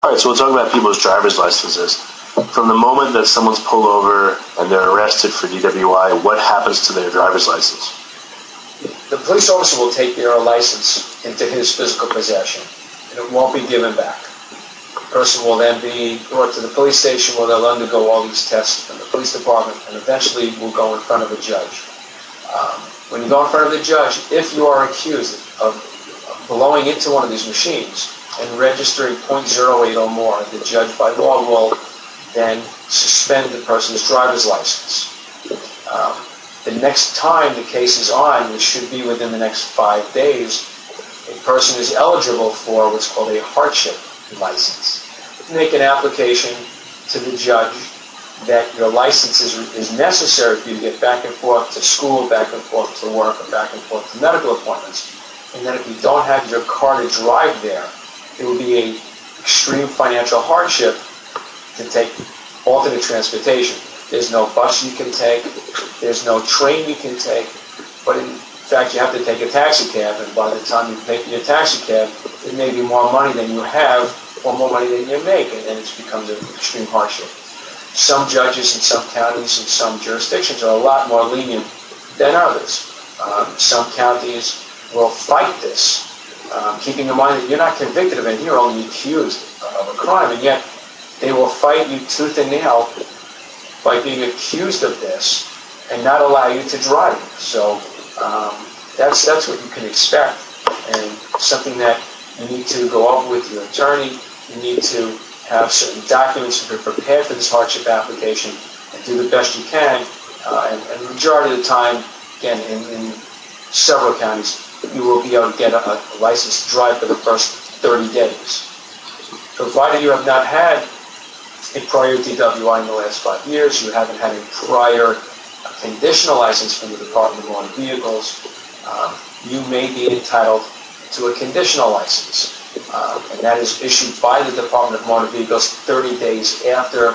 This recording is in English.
All right, so we'll talk about people's driver's licenses. From the moment that someone's pulled over and they're arrested for DWI, what happens to their driver's license? The police officer will take their license into his physical possession, and it won't be given back. The person will then be brought to the police station where they'll undergo all these tests from the police department, and eventually will go in front of a judge. When you go in front of the judge, if you are accused of blowing into one of these machines and registering .08 or more, the judge by law will then suspend the person's driver's license. The next time the case is on, which should be within the next 5 days, a person is eligible for what's called a hardship license. Make an application to the judge that your license is necessary for you to get back and forth to school, back and forth to work, or back and forth to medical appointments. And then if you don't have your car to drive there, it will be an extreme financial hardship to take alternate transportation. There's no bus you can take, there's no train you can take, but in fact you have to take a taxi cab, and by the time you pay for your taxi cab, it may be more money than you have or more money than you make, and then it becomes an extreme hardship. Some judges in some counties and some jurisdictions are a lot more lenient than others. Some counties will fight this, keeping in mind that you're not convicted of it, you're only accused of a crime, and yet they will fight you tooth and nail by being accused of this and not allow you to drive. So that's what you can expect, and something that you need to go over with your attorney. You need to have certain documents to be prepared for this hardship application and do the best you can. And the majority of the time, again, in several counties, you will be able to get a license to drive for the first 30 days. Provided you have not had a prior DWI in the last 5 years, you haven't had a prior conditional license from the Department of Motor Vehicles, you may be entitled to a conditional license. And that is issued by the Department of Motor Vehicles 30 days after